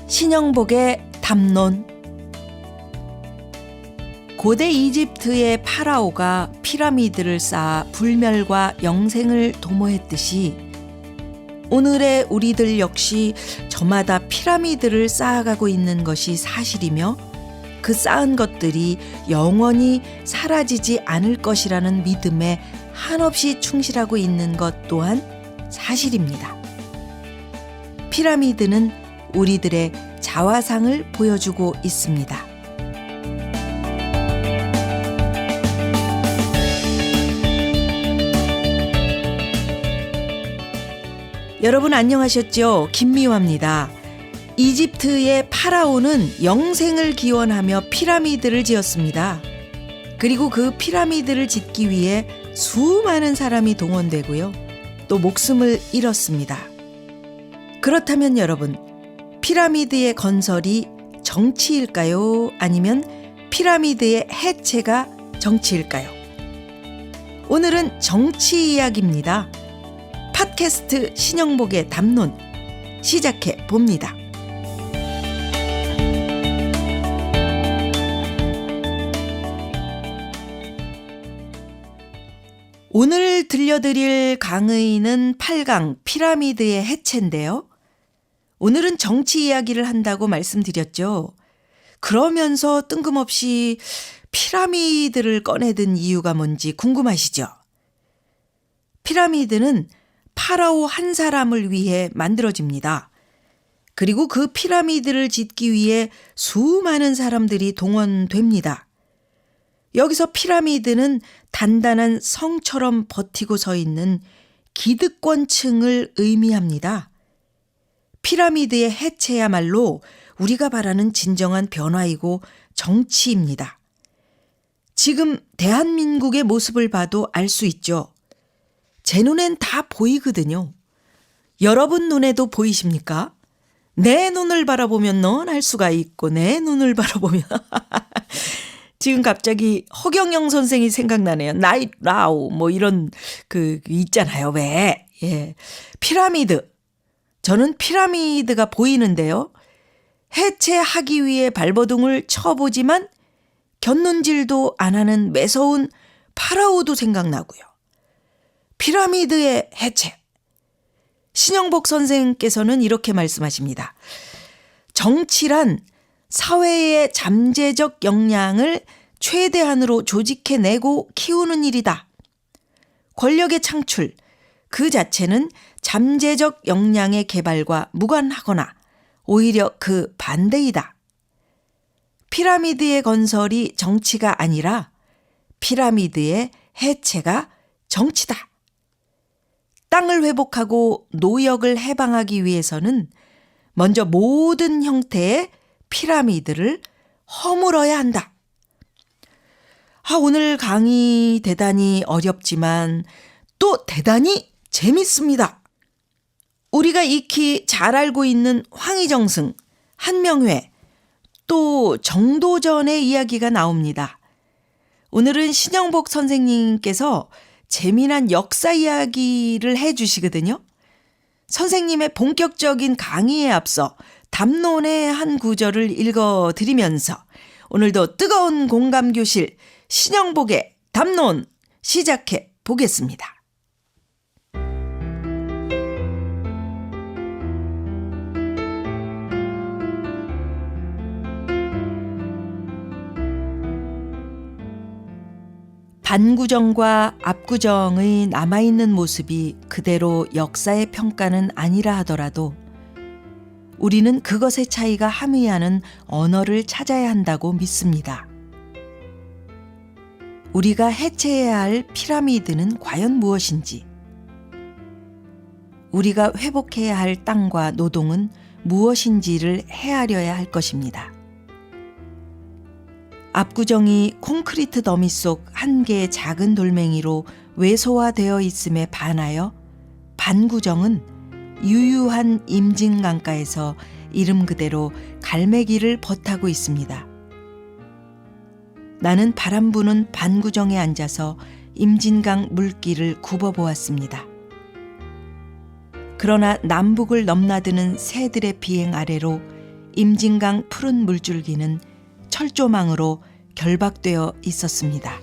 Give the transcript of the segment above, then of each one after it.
신영복의 담론. 고대 이집트의 파라오가 피라미드를 쌓아 불멸과 영생을 도모했듯이 오늘의 우리들 역시 저마다 피라미드를 쌓아가고 있는 것이 사실이며 그 쌓은 것들이 영원히 사라지지 않을 것이라는 믿음에 한없이 충실하고 있는 것 또한 사실입니다. 피라미드는 우리들의 자화상을 보여주고 있습니다. 여러분 안녕하셨죠? 김미화입니다. 이집트의 파라오는 영생을 기원하며 피라미드를 지었습니다. 그리고 그 피라미드를 짓기 위해 수많은 사람이 동원되고요. 또 목숨을 잃었습니다. 그렇다면 여러분, 피라미드의 건설이 정치일까요? 아니면 피라미드의 해체가 정치일까요? 오늘은 정치 이야기입니다. 팟캐스트 신영복의 담론 시작해 봅니다. 오늘 들려드릴 강의는 8강 피라미드의 해체인데요. 오늘은 정치 이야기를 한다고 말씀드렸죠. 그러면서 뜬금없이 피라미드를 꺼내든 이유가 뭔지 궁금하시죠? 피라미드는 파라오 한 사람을 위해 만들어집니다. 그리고 그 피라미드를 짓기 위해 수많은 사람들이 동원됩니다. 여기서 피라미드는 단단한 성처럼 버티고 서 있는 기득권층을 의미합니다. 피라미드의 해체야말로 우리가 바라는 진정한 변화이고 정치입니다. 지금 대한민국의 모습을 봐도 알 수 있죠. 제 눈엔 다 보이거든요. 여러분 눈에도 보이십니까? 내 눈을 바라보면 넌 알 수가 있고 내 눈을 바라보면 지금 갑자기 허경영 선생이 생각나네요. 나잇 라우 뭐 이런 있잖아요. 왜? 예. 피라미드. 저는 피라미드가 보이는데요. 해체하기 위해 발버둥을 쳐보지만 곁눈질도 안 하는 매서운 파라오도 생각나고요. 피라미드의 해체. 신영복 선생께서는 이렇게 말씀하십니다. 정치란 사회의 잠재적 역량을 최대한으로 조직해내고 키우는 일이다. 권력의 창출, 그 자체는 잠재적 역량의 개발과 무관하거나 오히려 그 반대이다. 피라미드의 건설이 정치가 아니라 피라미드의 해체가 정치다. 땅을 회복하고 노역을 해방하기 위해서는 먼저 모든 형태의 피라미드를 허물어야 한다. 오늘 강의 대단히 어렵지만 또 대단히 재밌습니다. 우리가 익히 잘 알고 있는 황희정승, 한명회, 또 정도전의 이야기가 나옵니다. 오늘은 신영복 선생님께서 재미난 역사 이야기를 해 주시거든요. 선생님의 본격적인 강의에 앞서 담론의 한 구절을 읽어드리면서 오늘도 뜨거운 공감교실 신영복의 담론 시작해 보겠습니다. 반구정과 압구정의 남아있는 모습이 그대로 역사의 평가는 아니라 하더라도 우리는 그것의 차이가 함의하는 언어를 찾아야 한다고 믿습니다. 우리가 해체해야 할 피라미드는 과연 무엇인지, 우리가 회복해야 할 땅과 노동은 무엇인지를 헤아려야 할 것입니다. 압구정이 콘크리트 더미 속 한 개의 작은 돌멩이로 외소화되어 있음에 반하여 반구정은 유유한 임진강가에서 이름 그대로 갈매기를 벗하고 있습니다. 나는 바람 부는 반구정에 앉아서 임진강 물길을 굽어보았습니다. 그러나 남북을 넘나드는 새들의 비행 아래로 임진강 푸른 물줄기는 철조망으로 결박되어 있었습니다.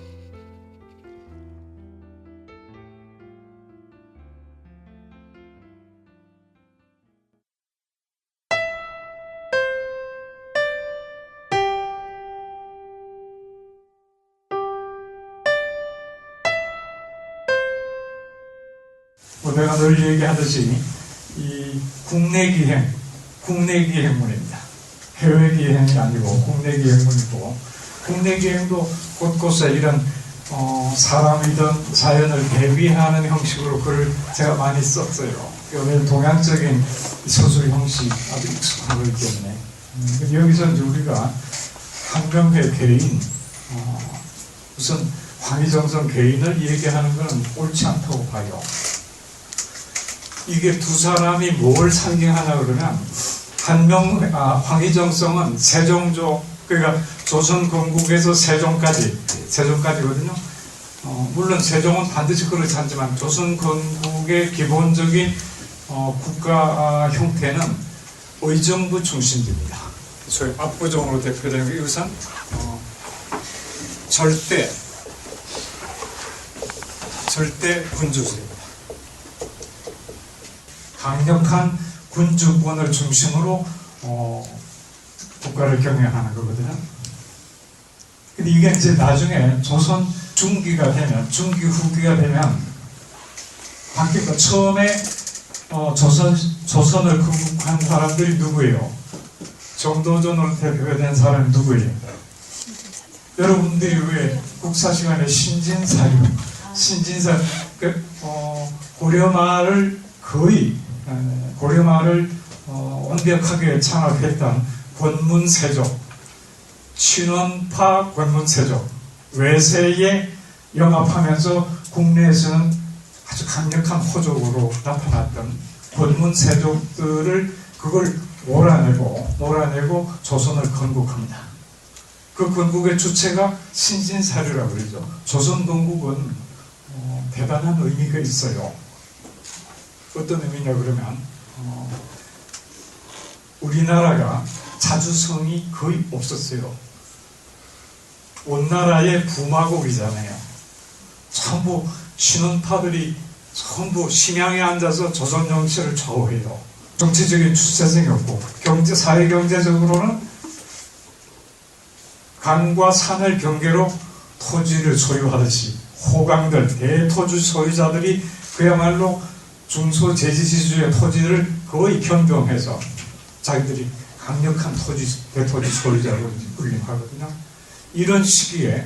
내가 늘 얘기하듯이 이 국내 기행문입니다. 해외 기행이 아니고 국내 기행문이고, 국내 기행도 곳곳에 이런 사람이든 자연을 대비하는 형식으로 글을 제가 많이 썼어요. 왜냐하면 동양적인 서술 형식 아주 익숙한 거기 때문에. 여기서 이제 우리가 한명회 개인, 우선 황희정선 개인을 얘기하는 것은 옳지 않다고 봐요. 이게 두 사람이 뭘 상징하냐 그러면, 황희정성은 세종조, 그러니까 조선 건국에서 세종까지거든요. 물론 세종은 반드시 그렇지 않지만 조선 건국의 기본적인 국가 형태는 의정부 중심입니다. 소위 압구정으로 대표되는 게 이것은 절대 군주제입니다. 강력한 군주권을 중심으로 국가를 경영하는 거거든요. 근데 이게 이제 나중에 조선 중기가 되면, 중기 후기가 되면 바뀌니까, 처음에 조선을 건국한 사람들이 누구예요? 정도전으로 대표된 사람이 누구예요? 여러분들이 왜 국사 시간에 신진사유, 고려말을 완벽하게 창업했던 권문세족, 친원파 권문세족, 외세에 영합하면서 국내에서는 아주 강력한 호족으로 나타났던 권문세족들을 그걸 몰아내고 조선을 건국합니다. 그 건국의 주체가 신진사류라고 그러죠. 조선 건국은 대단한 의미가 있어요. 어떤 의미냐 그러면, 우리나라가 자주성이 거의 없었어요. 온 나라의 부마국이잖아요. 전부 신원파들이 전부 심양에 앉아서 조선 정치를 좌우해요. 정치적인 주체성이 없고, 사회경제적으로는 강과 산을 경계로 토지를 소유하듯이 호강들, 대토지 소유자들이 그야말로 중소재지시주의 토지를 거의 변경해서 자기들이 강력한 대토지 소유자로 군림하거든요. 이런 시기에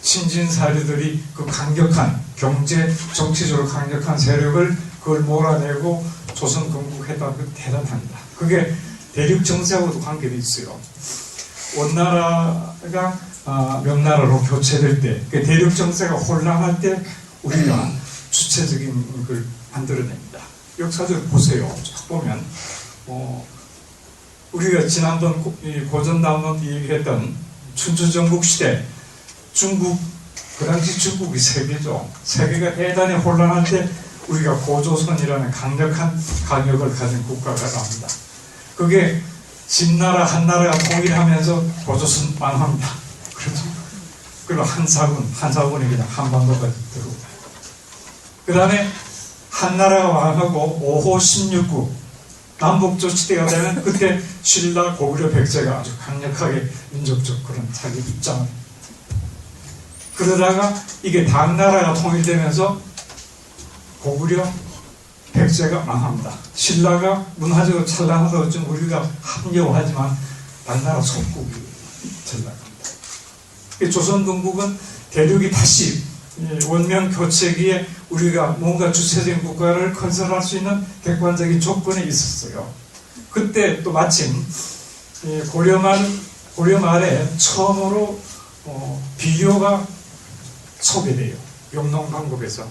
신진사류들이 그 강력한 경제, 정치적으로 강력한 세력을 그걸 몰아내고 조선 건국했다는 게 대단합니다. 그게 대륙 정세하고도 관계가 있어요. 원나라가 명나라로 교체될 때, 대륙 정세가 혼란할 때 우리가 주체적인 걸 만들어냅니다. 역사적으로 보세요. 쭉 보면 우리가 지난번 고전담론 얘기했던 춘추전국 시대, 중국, 그 당시 중국이 세계죠. 세계가 대단히 혼란할 때 우리가 고조선이라는 강력한 강력을 가진 국가가 나옵니다. 그게 진나라, 한나라가 통일하면서 고조선 망합니다. 그렇죠? 그리고 한사군이 그냥 한반도까지 들어오고, 그 다음에 한나라가 망하고 5호 16구 남북조치대가 되면, 그때 신라, 고구려, 백제가 아주 강력하게 민족적 그런 자기 입장을, 그러다가 이게 당나라가 통일되면서 고구려, 백제가 망합니다. 신라가 문화적으로 찬란하다고 좀 우리가 합리화하지만 당나라 속국이 전락합니다. 조선 건국은 대륙이 다시 원명 교체기에 우리가 뭔가 주체적인 국가를 건설할 수 있는 객관적인 조건이 있었어요. 그때 또 마침 고려 말에 처음으로 비료가 소개돼요. 영농강국에서.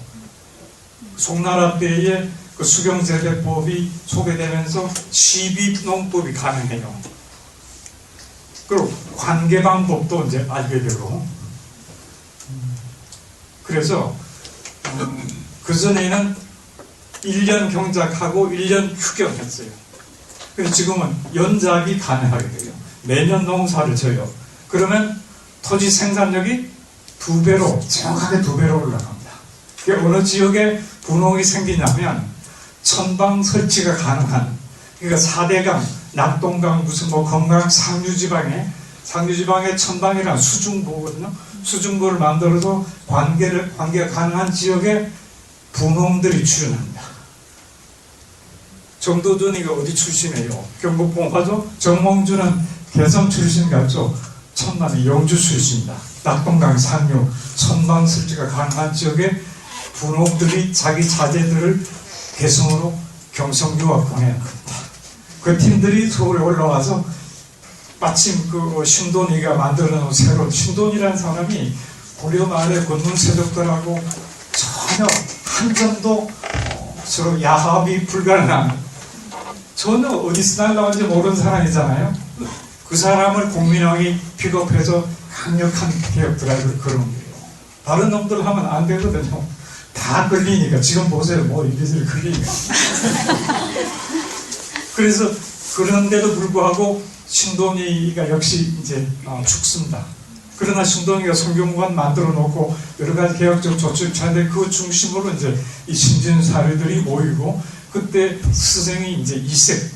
송나라 때에 그 수경재배법이 소개되면서 시비농법이 가능해요. 그리고 관계방법도 이제 알게 되고, 그래서 그전에는 1년 경작하고 1년 휴경했어요. 그래서 지금은 연작이 가능하게 돼요. 매년 농사를 져요. 그러면 토지 생산력이 정확하게 두 배로 올라갑니다. 어느 지역에 분홍이 생기냐면 천방 설치가 가능한, 그러니까 4대강, 낙동강, 무슨 건강 상류지방에 천방이라는 수중보거든요. 수중보를 만들어서 관계가 가능한 지역에 분홍들이 출현합니다. 정도전이가 어디 출신이에요? 경북 봉화죠? 정몽주는 개성 출신 같죠? 천남이 영주 출신입니다. 낙동강 상류, 천방 설치가 가능한 지역에 분홍들이 자기 자제들을 개성으로 경성 유학 보내는 겁니다. 그 팀들이 서울에 올라와서 마침 그 신돈이가 만들어놓은 새로운 신돈이라는 사람이 고려 말의 권문 세족들하고 전혀 한 점도 서로 야합이 불가능한, 전혀 어디서 날라온지 모르는 사람이잖아요. 그 사람을 국민왕이 픽업해서 강력한 개혁 드라이브를 걸은 거예요. 다른 놈들 하면 안 되거든요. 다 걸리니까. 지금 보세요. 뭐 이리저리 걸리니까. 그래서 그런데도 불구하고 신돈이가 역시 이제 죽습니다. 그러나 신돈이가 성균관 만들어 놓고 여러 가지 개혁적 조치를 취하는데 그 중심으로 이제 이 신진 사례들이 모이고, 그때 스승이 이제 이색,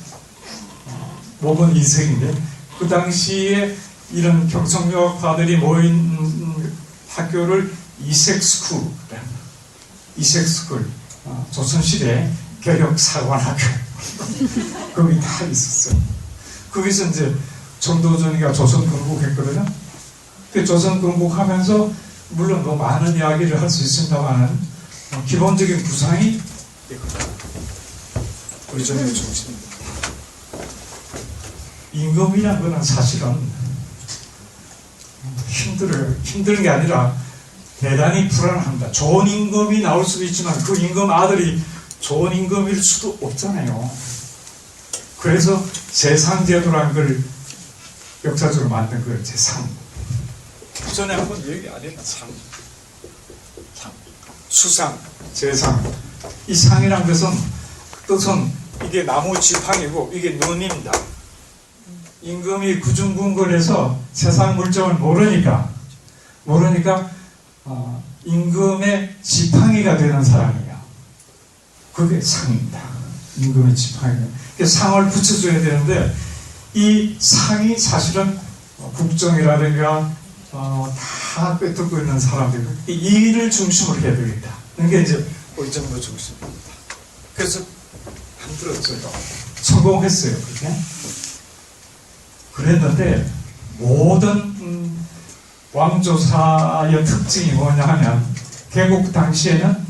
목은 이색인데, 그 당시에 이런 경성유학파들이 모인 학교를 이색스쿨, 조선시대 개혁사관학교 거기 다 있었어요. 거기서 이제 정도전이가 조선 건국했거든요. 근데 조선 건국하면서 물론 뭐 많은 이야기를 할 수 있습니다만은 기본적인 구상이 우리 전의 정신입니다. 임금이라는 거는 사실은 힘든 게 아니라 대단히 불안합니다. 좋은 임금이 나올 수도 있지만 그 임금 아들이 좋은 임금일 수도 없잖아요. 그래서 세상제도라는 걸 역사적으로 만든 걸 제상. 전에 한번 얘기 안 했나? 수상, 제상. 이 상이란 것은 뜻은 이게 나무 지팡이고 이게 눈입니다. 임금이 구중궁궐에서 세상 물정을 모르니까 임금의 지팡이가 되는 사람이에요. 그게 상입니다. 임금의 지팡이. 상을 붙여줘야 되는데 이 상이 사실은 국정이라든가 다 꿰뚫고 있는 사람들, 이 일을 중심으로 해야 되겠다. 이게 이제 의정부 중심입니다. 그래서 만들었어요. 성공했어요. 그렇게. 그랬는데 모든 왕조사의 특징이 뭐냐 하면 개국 당시에는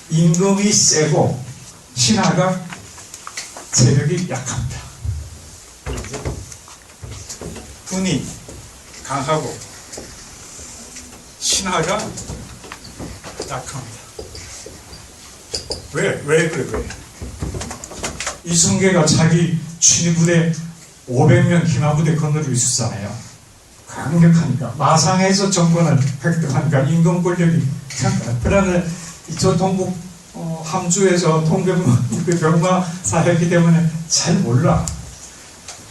임금이 세고 신하가 세력이 약합니다. 군이 강하고 신하가 약합니다. 왜 그래? 이성계가 자기 취니부대 500명 기마부대 건너리고 있었잖아요. 강력하니까 마상에서 정권을 획득하니까 임금 권력이強. 그러나 저 동북 함주에서 병마사 했기 때문에 잘 몰라.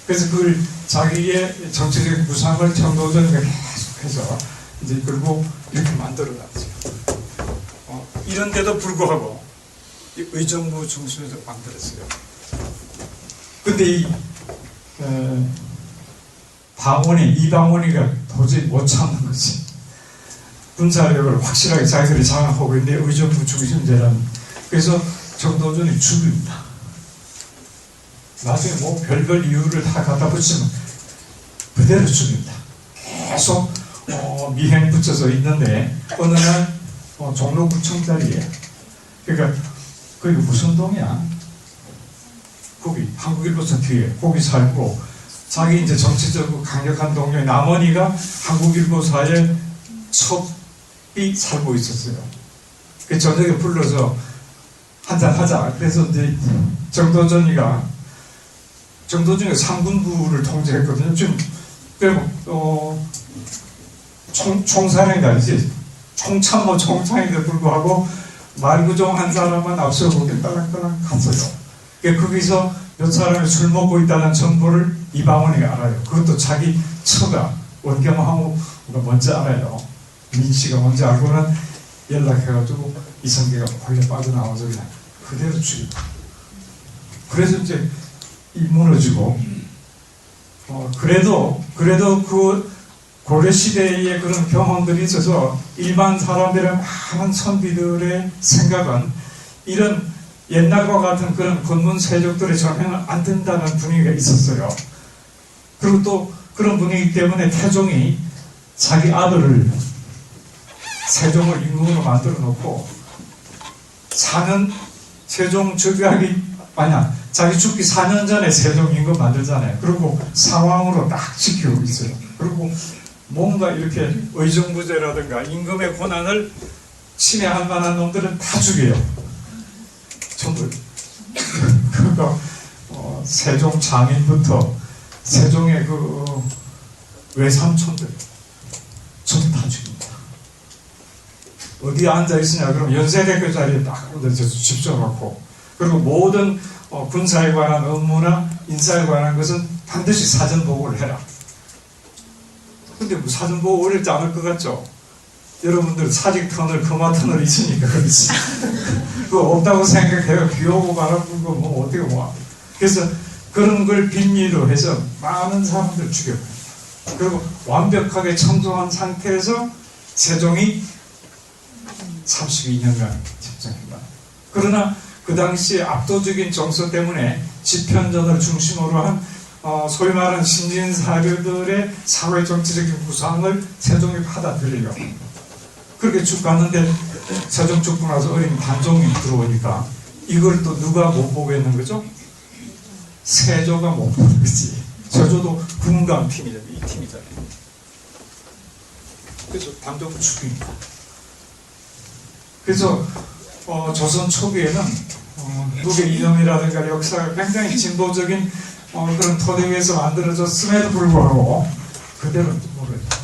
그래서 그걸 자기의 정치적인 구상을 정도전이가 계속해서 이제 그리고 이렇게 만들어놨죠. 이런데도 불구하고 의정부 중심에서 만들었어요. 근데 이 이방원이가 도저히 못 참는 거지. 군사력을 확실하게 자기들이 장악하고 있는데 의정부 중심제라는. 그래서 정도전이 죽입니다. 나중에 뭐 별별 이유를 다 갖다 붙이면 그대로 죽입니다. 계속 미행 붙여서 있는데 어느 날 종로구청 자리에, 그러니까 거기 무슨 동이야? 거기 한국일보선 뒤에 거기 살고 자기 이제 정치적으로 강력한 동료의 남원이가 한국일보사에 첩이 살고 있었어요. 그 저녁에 불러서 한잔 하자. 그래서 이제 정도전이가 상군부를 통제했거든요. 지금 총사령이 아니지 총참인데 불구하고 말구종 한 사람만 앞서고 따랑따랑 갔어요. 거기서 몇 사람이 술 먹고 있다는 정보를 이방원이가 알아요. 그것도 자기 처가 원경하고가 먼저 알아요. 민씨가 먼저 알고는 연락해가지고 이성계가 몰래 빠져나와서 그냥 그대로 죽이고. 그래서 이제 이 무너지고. 그래도 그 고려 시대의 그런 경험들이 있어서 일반 사람들의 많은 선비들의 생각은 이런 옛날과 같은 그런 권문세족들의 전횡은 안 된다는 분위기가 있었어요. 그리고 또 그런 분위기 때문에 태종이 자기 아들을 세종을 임금으로 만들어 놓고 4년 세종 즉위하기 아니야 자기 죽기 4년 전에 세종 임금 만들잖아요. 그리고 상황으로 딱 지키고 있어요. 그리고 뭔가 이렇게 의정부제라든가 임금의 권한을 침해할 만한 놈들은 다 죽여요. 전부 그거 세종 장인부터 세종의 그 외삼촌들 전부 다 죽입니다. 어디에 앉아 있으냐 그러면 연세대교 자리에 딱 앉아서 집중하고, 그리고 모든 군사에 관한 업무나 인사에 관한 것은 반드시 사전 보고를 해라. 근데 뭐 사전 보고 어렵지 않을 것 같죠? 여러분들 사직 터널, 금화 터널 있으니까 그렇지. 그거 없다고 생각해요. 비 오고 바람 불고 뭐 어떻게 뭐. 그래서 그런 걸 빈미로 해서 많은 사람들 죽여버립니다. 그리고 완벽하게 청소한 상태에서 세종이 32년간 집정했다. 그러나 그 당시 압도적인 정서 때문에 집현전을 중심으로 한 소위 말하는 신진사류들의 사회 정치적인 구상을 세종이 받아들이려고 그렇게 쭉 갔는데, 세종 죽고 나서 어린 단종이 들어오니까 이걸 또 누가 못 보고 있는 거죠? 세조가 못 보는 거지. 세조도 군감 팀이잖아요. 이 팀이잖아요. 그래서 단종을 죽입니다. 그래서 조선 초기에는 누구의 이념이라든가 역사가 굉장히 진보적인 그런 토대 위에서 만들어졌음에도 불구하고 그대로 모릅니다.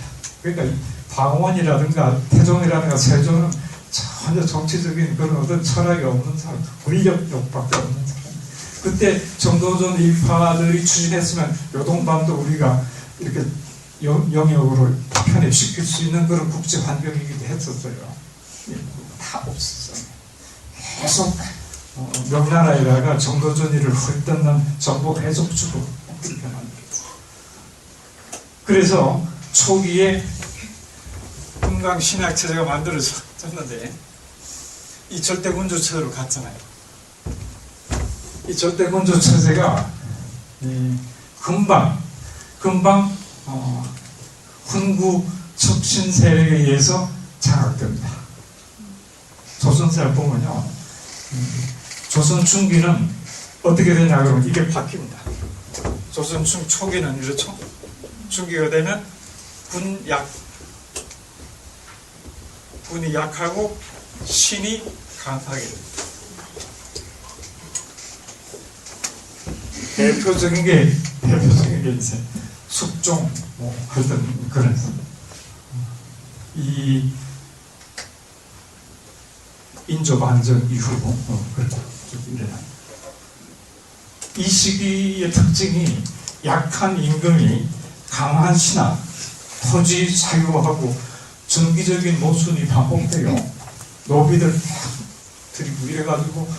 그러니까 방원이라든가 태종이라든가 세조는 전혀 정치적인 그런 어떤 철학이 없는 사람, 권력 욕밖에 없는 사람. 그때 정도전 일파들이 추진했으면 요동반도 우리가 이렇게 영역으로 편입시킬 수 있는 그런 국제 환경이기도 했었어요. 다 없었어요. 계속 명나라에다가 정도전이를 헐뜯는 정보 계속 주고 그렇게 만들었어요. 그래서 초기에 금강 신학체제가 만들어졌는데 이 절대군주체제로 갔잖아요. 이 절대군주체제가 금방 훈구 척신 세력에 의해서 장악됩니다. 조선사를 보면요, 조선 중기는 어떻게 되냐 그러면 이게 바뀝니다. 조선 중 초기는 이렇죠. 중기가 되면 군이 약하고 신이 강하게 됩니다. 대표적인 게 이제 숙종 하여튼 그런 이 인조반정 이후로 그렇게 일어납니다. 이 시기의 특징이 약한 임금이 강한 신하, 토지 사유하고 정기적인 모순이 반복돼요. 노비들 들이고 이래가지고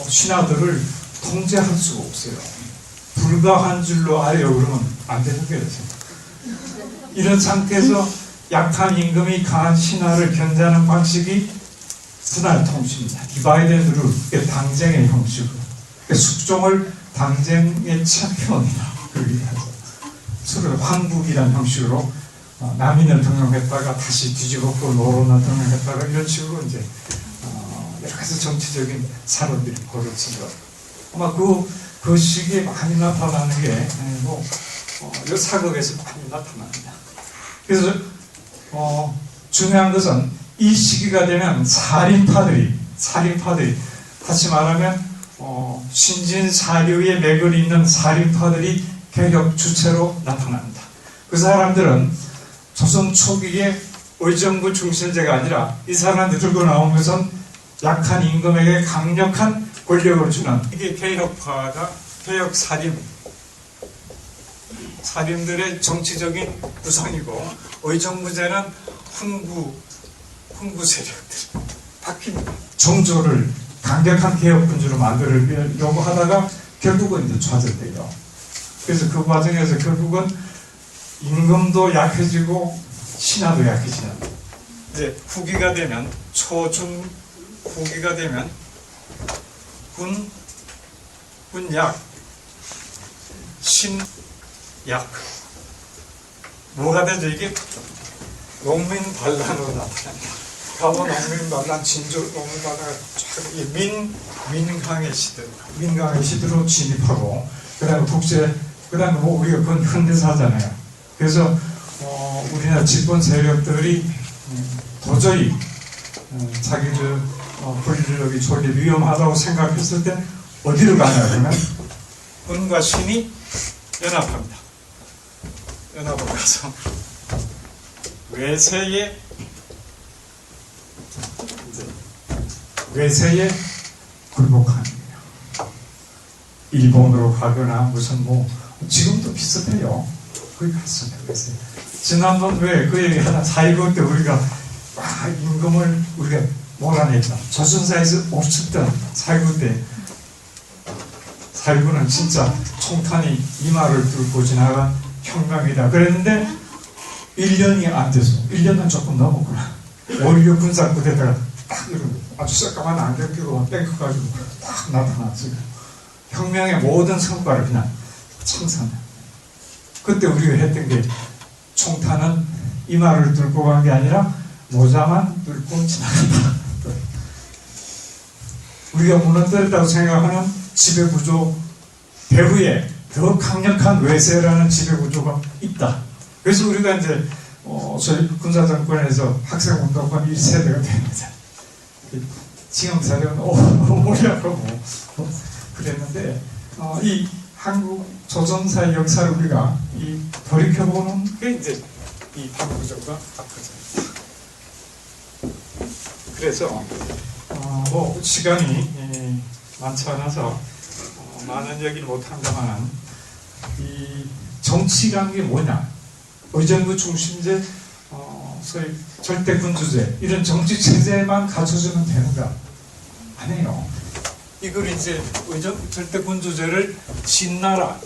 신하들을 통제할 수가 없어요. 불가한 줄로 알아요 그러면 안 되는 거예요. 이런 상태에서 약한 임금이 강한 신하를 견제하는 방식이 분할 통치입니다. 디바이드 앤 룰, 당쟁의 형식으로. 숙종을 당쟁의 챔피언이다. 그러기도 하죠. 서로 황국이라는 형식으로 남인을 등용했다가 다시 뒤집었고 노론을 등용했다가 이런 식으로 이제 여러 가지 정치적인 사람들이 벌어진 것. 아마 그 시기에 많이 나타나는 게 이 사극에서 많이 나타납니다. 그래서 중요한 것은 이 시기가 되면 살인파들이 다시 말하면 신진사류의 맥을 잇는 살인파들이 개혁 주체로 나타납니다. 그 사람들은 조선 초기에 의정부 중실제가 아니라 이 사람들 들고 나온 것은 약한 임금에게 강력한 권력을 주는, 이게 개혁파가 살인들의 정치적인 구상이고, 의정부제는 훈구 세력들 바뀝니다. 정조를 강력한 개혁군주로 만들려고 하다가 결국은 이제 좌절돼요. 그래서 그 과정에서 결국은 임금도 약해지고 신하도 약해지는, 이제 후기가 되면 후기가 되면 군약, 신약, 뭐가 되죠? 이게 농민 반란으로 나타납니다. 가보 농민 반란, 진조 농민 반란가 민강의 시대로 진입하고, 그다음에 그다음에 뭐 우리가 그건 현대사잖아요. 그래서 우리나라 집권 세력들이 도저히 자기들 권력이 존립 위험하다고 생각했을 때 어디로 가냐 그러면 군과 신이 연합합니다. 연합을 가서 외세에 굴복하는 거예요. 일본으로 가거나 무슨 뭐 지금도 비슷해요. 거기 갔어요. 외세. 지난번 왜 그 얘기 하나 4.19 때 우리가 임금을 우리가 몰아냈다. 조선사에서 없었던 4.19 때 4.19는 진짜 총탄이 이마를 뚫고 지나간 혁명이다 그랬는데 1년이 안 돼서 1년은 조금 넘었구나. 5.16 군사부대가 딱 이러고 아주 새까만 안경 끼고 땡크 가지고 딱 나타났어요. 혁명의 모든 성과를 그냥 청산해. 그때 우리가 했던 게 총탄은 이마를 뚫고 간 게 아니라 모자만 뚫고 지나간다. 우리가 무너뜨렸다고 생각하는 지배구조 배후에 더 강력한 외세라는 지배구조가 있다. 그래서 우리가 이제 저희 군사정권에서 학생운동권 1세대가 됩니다. 지금 사령은 오려고 그랬는데 이 한국 조선사의 역사를 우리가 돌이켜보는 게 이제 이 반구조가 앞서입니다. 그래서 뭐 시간이 많지 않아서 많은 얘기를 못한다만 이 정치란 게 뭐냐, 의정부 중심제, 소위 절대군주제 이런 정치 체제만 갖춰주면 되는가? 아니에요. 이걸 이제 절대군주제를 진나라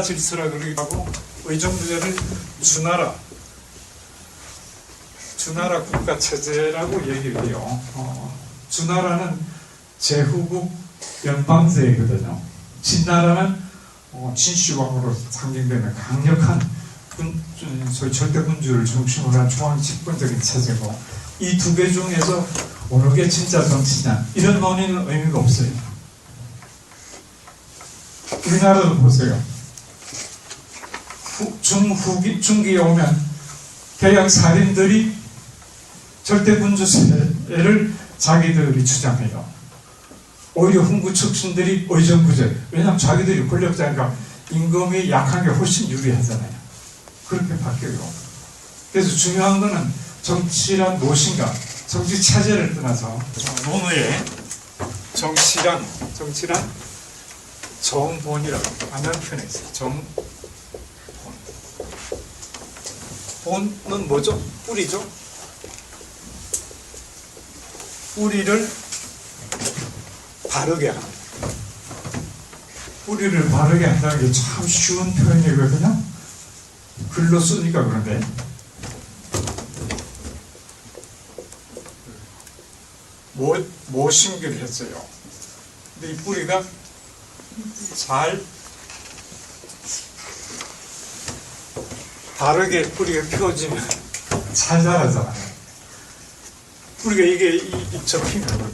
질서라 그러기도 하고, 의정부제를 주나라 국가체제라고 얘기를 해요. 주나라는 제후국 연방제거든요. 진나라는 진시황으로 상징되는 강력한 소위 절대군주를 중심으로 한 중앙 집권적인 체제고, 이 두 개 중에서 어느 게 진짜 정치냐 이런 논의는 의미가 없어요. 우리나라도 보세요. 중기에 오면 개혁 살인들이 절대군주제를 자기들이 주장해요. 오히려 훈구 척신들이 의정부제, 왜냐하면 자기들이 권력자니까 임금이 약한 게 훨씬 유리하잖아요. 그렇게 바뀌어요. 그래서 중요한 거는 정치란 무엇인가, 정치 체제를 떠나서 논어에 정치란 정본이라고 반면편에 있어요. 정본. 본은 뭐죠? 뿌리죠? 뿌리를 바르게 하는. 뿌리를 바르게 한다는 게 참 쉬운 표현이거든요. 글로 쓰니까 그런데 모심기를 했어요. 근데 이 뿌리가 잘 바르게 뿌리가 펴지면 잘 자라잖아요. 뿌리가 이게 접히면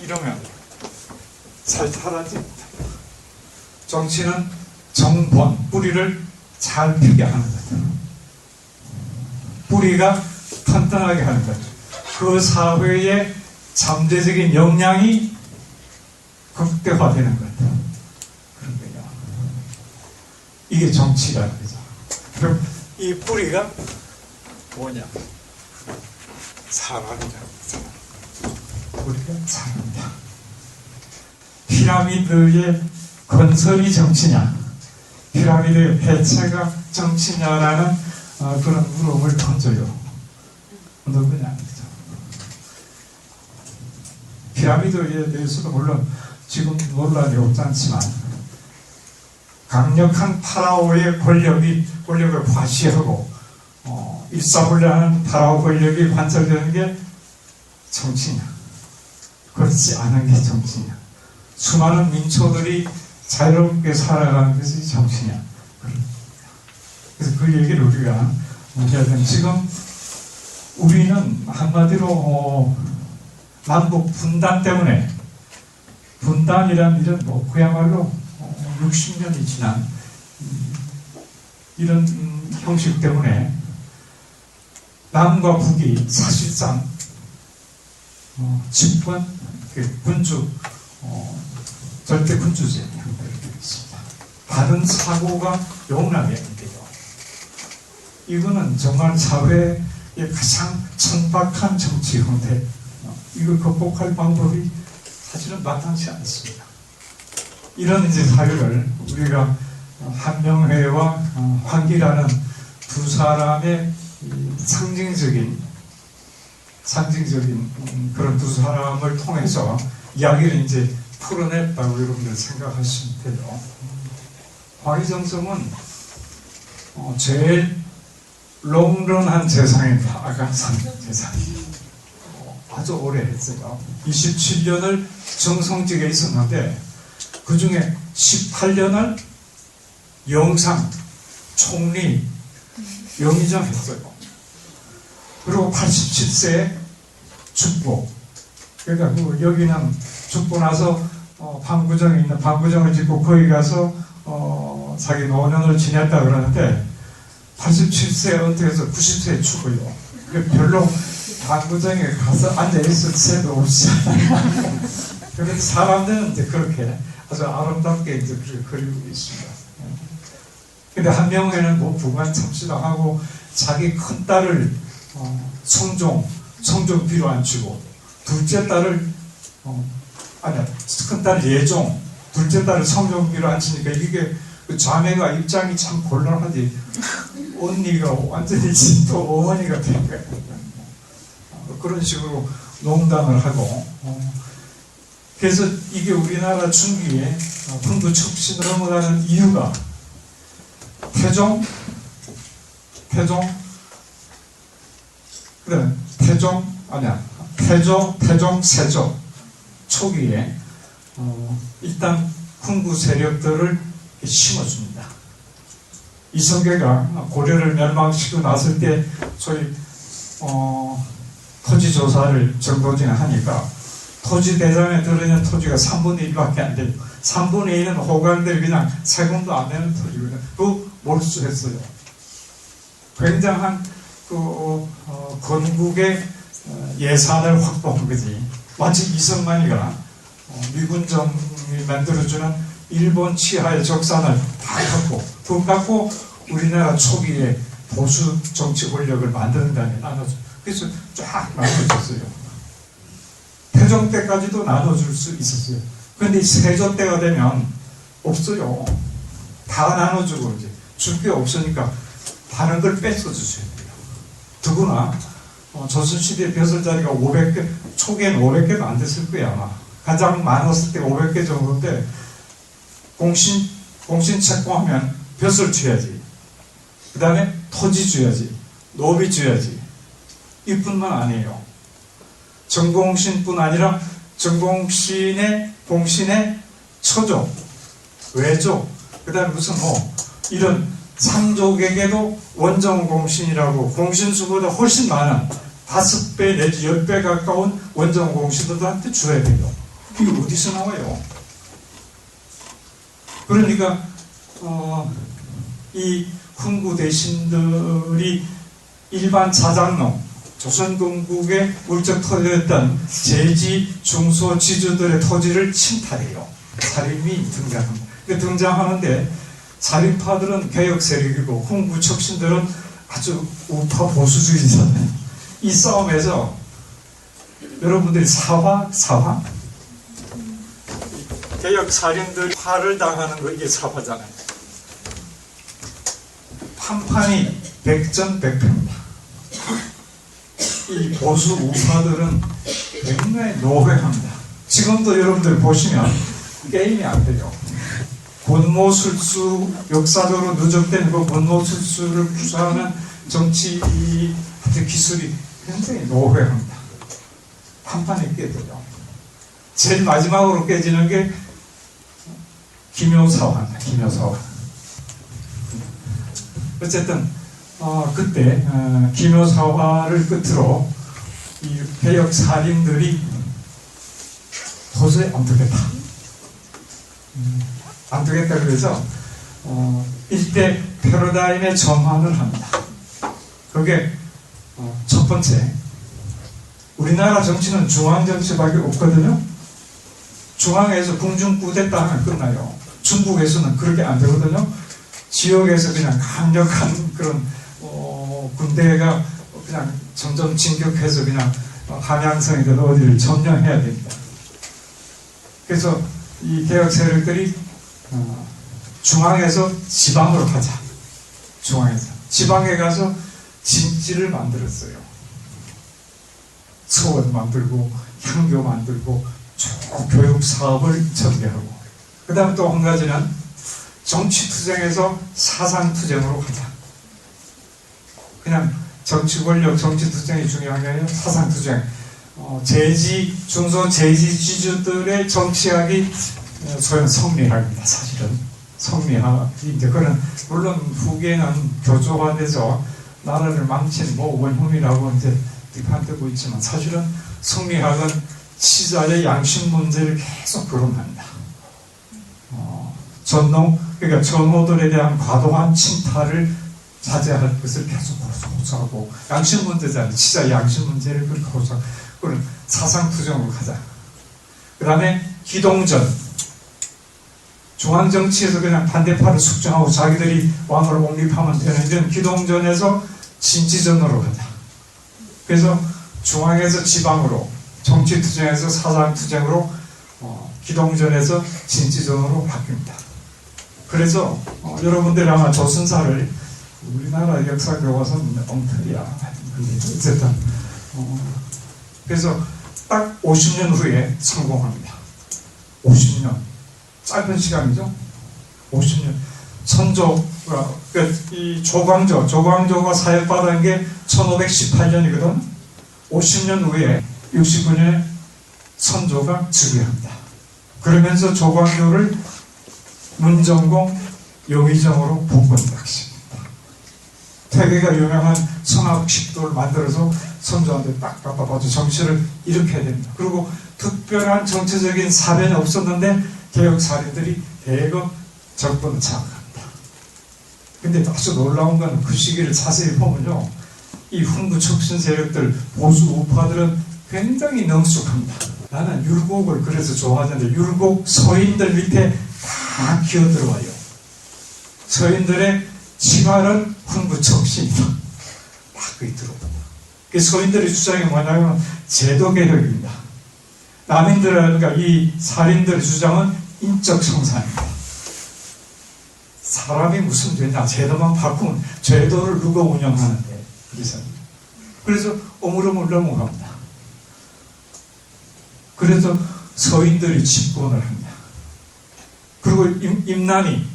이러면 잘 자라집니다. 정치는 정본, 뿌리를 잘 피게 하는 거죠. 뿌리가 탄탄하게 하는 거죠. 그 사회의 잠재적인 역량이 극대화되는 거죠. 그런 거예요. 이게 정치라는 거죠. 그럼 이 뿌리가 뭐냐? 사람이다. 우리가 사람이다. 피라미드의 건설이 정치냐, 피라미드의 폐체가 정치냐라는 그런 물음을 던져요. 누구냐 아니죠. 피라미드에 대해서도 물론 지금 논란이 없지 않지만 강력한 파라오의 권력을 과시하고 일사불란한 파라오 권력이 관철되는 게 정치냐, 그렇지 않은 게 정치냐, 수많은 민초들이 자유롭게 살아가는 것이 정치냐. 그래서 그 얘기를 우리가 해야 되는, 지금 우리는 한마디로 남북 분단 때문에, 분단이란 일은 그야말로 60년이 지난 이런 형식 때문에 남과 북이 사실상 집권, 군주, 절대 군주제 형태를 띠고 있습니다. 다른 사고가 용납이 안 돼요. 이거는 정말 사회의 가장 천박한 정치 형태, 이걸 극복할 방법이 사실은 마땅치 않습니다. 이런 이제 사회를 우리가 한명회와 황기라는 두 사람의 상징적인 그런 두 사람을 통해서 이야기를 이제 풀어냈다고 여러분들 생각하시면 돼요. 황희정성은 제일 롱런한 재상입니다. 아간산 재상이 아주 오래 했어요. 27년을 정성직에 있었는데 그 중에 18년을 영상, 총리, 영의정 했어요. 그리고 87세에 죽고, 그러니까 여기는 죽고 나서 방구정에 있는 방구정을 짓고 거기 가서 자기 노년을 지냈다 그러는데 87세에 은퇴해서 90세에 죽어요. 별로 방구정에 가서 앉아있을 새도 없이 그래서 사람들은 이제 그렇게 아주 아름답게 이제 그렇게 그리고 있습니다. 근데 한명회는 부관 참시당하고 자기 큰 딸을 성종비로 앉히고 둘째 딸을 큰 딸 예종, 둘째 딸을 성종비로 앉히니까 이게 그 자매가 입장이 참 곤란하지. 언니가 완전히 또 어머니가 된 거예요. 그런 식으로 농담을 하고, 그래서 이게 우리나라 중기에 군부 척신을 넘어가는 이유가 태종 세종 초기에 일단 군부 세력들을 심어줍니다. 이성계가 고려를 멸망시키고 났을 때 소위 토지 조사를 정도진에 하니까 토지 대장에 들어있는 토지가 3분의 1밖에 안 돼요. 3분의 1은 호강들이 그냥 세금도 안 내는 토지거든요. 그 몰수했어요. 굉장한 건국의 예산을 확보한 거지. 마치 이승만이가 미군정이 만들어주는 일본 치하의 적산을 다 갖고 우리나라 초기에 보수 정치 권력을 만드는 다음에 나눠줘. 그래서 쫙 나눠줬어요. 태종 때까지도 나눠줄 수 있었어요. 그런데 세조 때가 되면 없어요. 다 나눠주고 이제 줄 게 없으니까 다른 걸 뺏어 주셔야 돼요. 더구나 조선시대 벼슬자리가 500개, 초기에는 500개도 안 됐을 거야 아마. 가장 많았을 때 500개 정도인데 공신 채권하면 벼슬 줘야지. 그 다음에 토지 줘야지. 노비 줘야지. 이뿐만 아니에요. 정공신뿐 아니라 정공신의 공신의 처조, 외조, 그 다음에 무슨 이런 상족에게도 원정공신이라고 공신수보다 훨씬 많은 5배 내지 10배 가까운 원정공신들한테 줘야 돼요. 이게 어디서 나와요? 그러니까 이 훈구 대신들이 일반 자장농, 조선건국의 물적 토지였던 제지, 중소, 지주들의 토지를 침탈해요. 살인이 등장합니다. 등장하는데 살인파들은 개혁 세력이고 훈구 척신들은 아주 우파 보수주의자들. 이 싸움에서 여러분들이 사화? 개혁 살인들이 화를 당하는 거 이게 사화잖아요. 판판이 백전백패입니다. 이 보수 우파들은 굉장히 노회합니다. 지금도 여러분들 보시면 게임이 안 돼요. 권모술수, 역사적으로 누적된 그 권모술수를 구사하는 정치 기술이 굉장히 노회합니다. 판판이 깨져요. 제일 마지막으로 깨지는 게 기묘사화입니다. 기묘사화. 어쨌든 그때 기묘사화를 끝으로 이 개혁 살인들이 도저히 안 되겠다. 안 되겠다 그래서 일대 패러다임의 전환을 합니다. 그게 첫 번째, 우리나라 정치는 중앙 정치밖에 없거든요. 중앙에서 궁중 쿠데타 하면 끝나요. 중국에서는 그렇게 안 되거든요. 지역에서 그냥 강력한 그런 군대가 그냥 점점 진격해서 그냥 함양성이든 어디를 점령해야 됩니다. 그래서 이 개혁 세력들이 중앙에서 지방으로 가자. 중앙에서 지방에 가서 진지를 만들었어요. 서원 만들고 향교 만들고 교육 사업을 전개하고, 그 다음 또 한 가지는 정치투쟁에서 사상투쟁으로 가자. 그냥 정치 권력, 정치투쟁이 중요한 게 아니라 사상투쟁. 중소 재지 지주들의 정치학이 소위 성리학입니다. 사실은 성리학인데, 그런 물론 후계는 교조화돼서 나라를 망친 원흉이라고 이제 비판되고 있지만, 사실은 성리학은 치자의 양심 문제를 계속 거론합니다. 그러니까 전호들에 대한 과도한 침탈을 자제할 것을 계속 호소하고, 양심 문제잖아요. 치자의 양심 문제를 그렇게 호소하고, 그런 사상투쟁으로 가자. 그 다음에 기동전. 중앙정치에서 그냥 반대파를 숙청하고 자기들이 왕을 옹립하면 되는 이런 기동전에서 진지전으로 가자. 그래서 중앙에서 지방으로, 정치투쟁에서 사상투쟁으로, 기동전에서 진지전으로 바뀝니다. 그래서 여러분들이 아마 조선사를, 우리나라 역사 교과서는 엉터리야. 어쨌든 그래서 딱 50년 후에 성공합니다. 50년. 짧은 시간이죠. 50년. 선조가, 이 조광조가 사역받은 게 1518년이거든. 50년 후에 69년에 선조가 즉위합니다. 그러면서 조광조를 문정공 영의정으로 복권박십니다. 태계가 유명한 성악식도를 만들어서 선조한테 딱 갖다봐서 정치를 일으켜야 됩니다. 그리고 특별한 정치적인 사변이 없었는데 개혁살인들이 대거 정권을 장악합니다. 근데 아주 놀라운 건 그 시기를 자세히 보면요, 이 훈구 척신 세력들, 보수 우파들은 굉장히 능숙합니다. 나는 율곡을 그래서 좋아하는데, 율곡 서인들 밑에 다 기어들어와요. 서인들의 치말은 훈구 척신이다. 딱 그게 들어옵니다. 그 서인들의 주장이 뭐냐면 제도개혁입니다. 남인들과 이 살인들의 주장은 인적 성산입니다. 사람이 무슨 죄냐, 제도만 바꾸면 제도를 누가 운영하는데, 그래서 어물어물 넘어갑니다. 그래서 서인들이 집권을 합니다. 그리고 임난이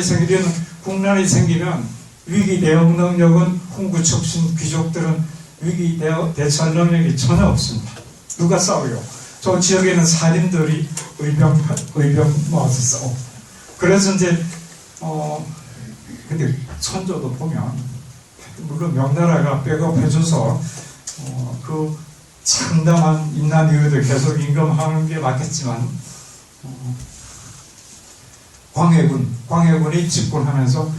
생기면, 국난이 생기면 위기 대응 능력은 훈구척신 귀족들은 위기 대처할 능력이 전혀 없습니다. 누가 싸워요? 저 지역에는 살인들이 의병 모아서 싸워. 그래서 이제 근데 선조도 보면, 물론 명나라가 백업해줘서 그 상당한 임난 이후에도 계속 임금하는 게 맞겠지만, 광해군이 집권하면서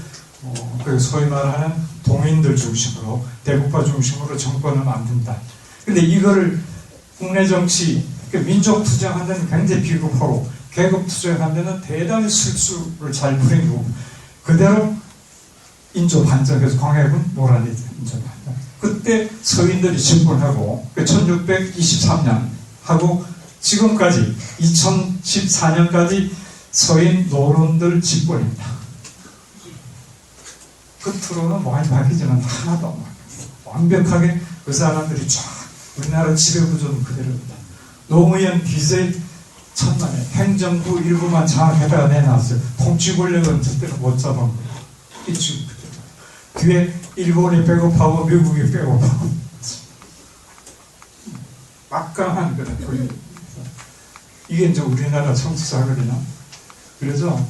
그 소위 말하는 동인들 중심으로, 대국가 중심으로 정권을 만든다. 근데 이거를 국내 정치, 민족 투쟁하는 데는 굉장히 비겁하고, 계급 투쟁하는 데는 대단히 실수를 잘 부리고, 그대로 인조 반정에서 광해군 노란이죠. 인조 반정. 그때 서인들이 집권하고 1623년 하고 지금까지 2014년까지 서인 노론들 집권입니다. 겉으로는 많이 바뀌지만 하나도 안 바뀌었어요. 완벽하게 그 사람들이 쫙 우리나라 지배구조는 그대로입니다. 노무현 비서의 천만에 행정부 일부만 장악해다가 내놨어요. 통치 권력은 절대로 못 잡은 거예요. 이 지금 그대로. 뒤에 일본이 백업하고 미국이 백업하고 막강한 그런 권력. 이게 이제 우리나라 정치사거든요. 그래서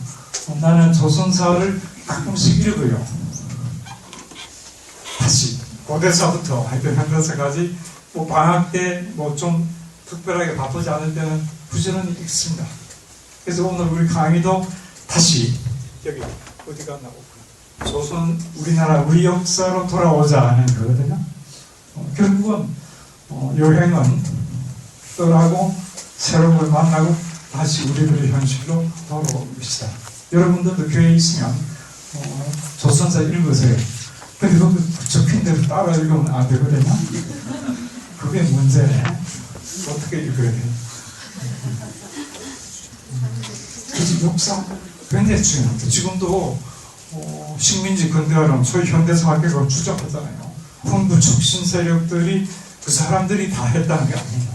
나는 조선사를 가끔씩 읽어요. 다시 고대사부터 하여튼 현대사까지 뭐 방학 때 뭐 좀 특별하게 바쁘지 않을 때는 부지런히 읽습니다. 그래서 오늘 우리 강의도 다시 여기 어디 갔나 보구나. 조선 우리나라 우리 역사로 돌아오자 하는 거거든요. 결국은 여행은 떠나고 새로운 걸 만나고 다시 우리들의 현실로 돌아오는 것이다. 여러분들도 교회에 있으면 조선사 읽으세요. 근데 그거 적힌 대로 따라 읽으면 안 되거든요. 그게 문제네. 어떻게 읽어야 돼? 그래서 역사 굉장히 중요합니다. 지금도 식민지 근대화론 소위 현대사 학계가 주장하잖아요. 훈부 촉신 세력들이 그 사람들이 다 했다는 게 아닙니다.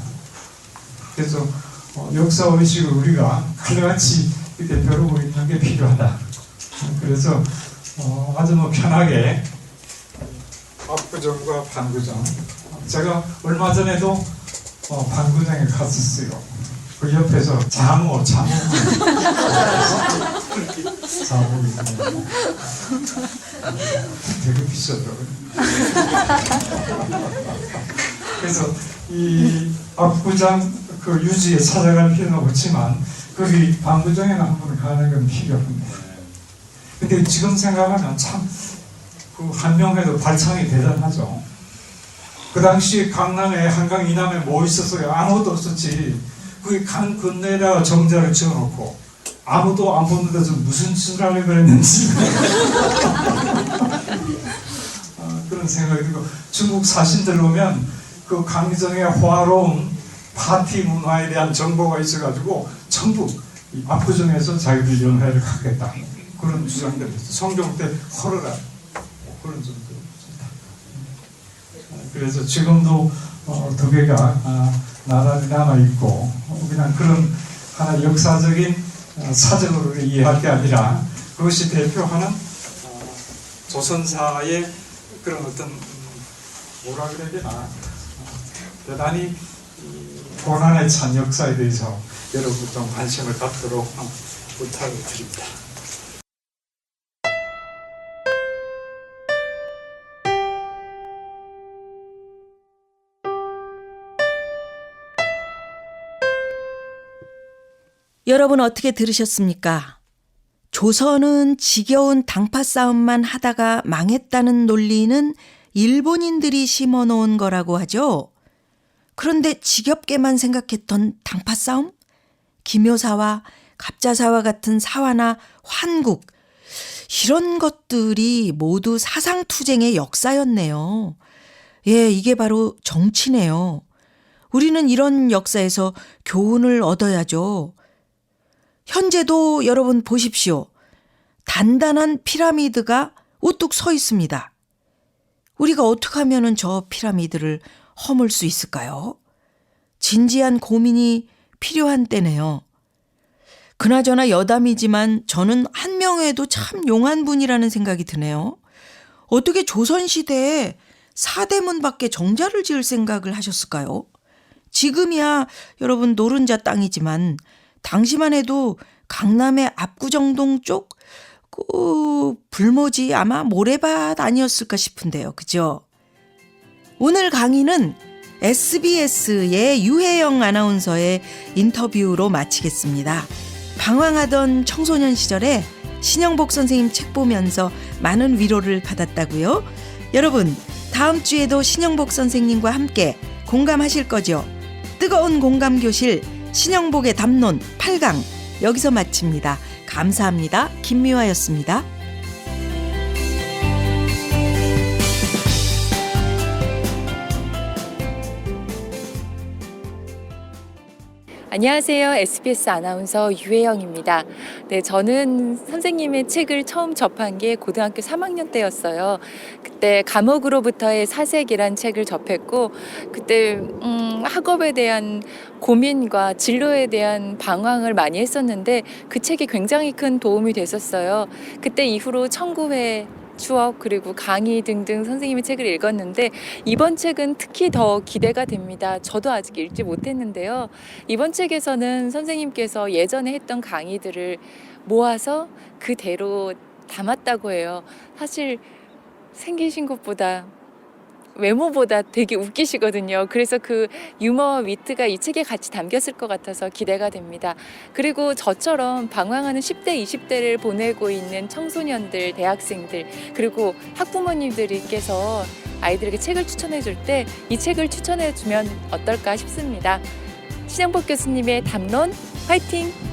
그래서 역사 의식을 우리가 칼같이 이렇게 벼르고 있는 게 필요하다. 그래서 아주 편하게 압구정과 반구정. 제가 얼마 전에도 반구정에 갔었어요. 그 옆에서 자몽이 되게 비싸더라고요. 그래서 이 압구정 그 유지에 찾아갈 필요는 없지만 거기 반구정에는 한번 가는 건 필요합니다. 근데 지금 생각하면 참 그 한명회도 발창이 대단하죠. 그 당시 강남에 한강 이남에 뭐 있었어요? 아무것도 없었지. 그 강 건너에다가 정자를 지어놓고 아무도 안 보는 데서 무슨 짓을 하려고 그랬는지 그런 생각이 들고 중국 사신들 보면 그 강정의 화로운 파티 문화에 대한 정보가 있어가지고 전부 압구정에서 자기들 연회를 갖겠다 그런 주장들이 있어요. 성종 때 허러라 그런 정도. 그래서 지금도 두 개가 나란히 남아있고 그냥 그런 하나 역사적인 사정으로 이해할 게 아니라 그것이 대표하는 조선사의 그런 어떤 뭐라 그래야 되나 대단히 고난에 찬 역사에 대해서 여러분 좀 관심을 갖도록 부탁을 드립니다. 여러분 어떻게 들으셨습니까? 조선은 지겨운 당파 싸움만 하다가 망했다는 논리는 일본인들이 심어놓은 거라고 하죠. 그런데 지겹게만 생각했던 당파 싸움? 기묘사와 갑자사와 같은 사화나 환국 이런 것들이 모두 사상투쟁의 역사였네요. 예, 이게 바로 정치네요. 우리는 이런 역사에서 교훈을 얻어야죠. 현재도 여러분 보십시오. 단단한 피라미드가 우뚝 서 있습니다. 우리가 어떻게 하면 저 피라미드를 허물 수 있을까요? 진지한 고민이 필요한 때네요. 그나저나 여담이지만 저는 한명회도 참 용한 분이라는 생각이 드네요. 어떻게 조선시대에 사대문밖에 정자를 지을 생각을 하셨을까요? 지금이야 여러분 노른자 땅이지만 당시만 해도 강남의 압구정동 쪽 불모지 아마 모래밭 아니었을까 싶은데요. 그죠? 오늘 강의는 SBS의 유혜영 아나운서의 인터뷰로 마치겠습니다. 방황하던 청소년 시절에 신영복 선생님 책 보면서 많은 위로를 받았다고요? 여러분 다음 주에도 신영복 선생님과 함께 공감하실 거죠? 뜨거운 공감교실 신영복의 담론 8강 여기서 마칩니다. 감사합니다. 김미화였습니다. 안녕하세요. SBS 아나운서 유혜영입니다. 네, 저는 선생님의 책을 처음 접한 게 고등학교 3학년 때였어요. 그때 감옥으로부터의 사색이란 책을 접했고, 그때 학업에 대한 고민과 진로에 대한 방황을 많이 했었는데 그 책이 굉장히 큰 도움이 됐었어요. 그때 이후로 청구회 추억 그리고 강의 등등 선생님의 책을 읽었는데 이번 책은 특히 더 기대가 됩니다. 저도 아직 읽지 못했는데요. 이번 책에서는 선생님께서 예전에 했던 강의들을 모아서 그대로 담았다고 해요. 사실 생기신 것보다 외모보다 되게 웃기시거든요. 그래서 그 유머와 위트가 이 책에 같이 담겼을 것 같아서 기대가 됩니다. 그리고 저처럼 방황하는 10대, 20대를 보내고 있는 청소년들, 대학생들, 그리고 학부모님들께서 아이들에게 책을 추천해 줄 때 이 책을 추천해 주면 어떨까 싶습니다. 신영복 교수님의 담론 화이팅!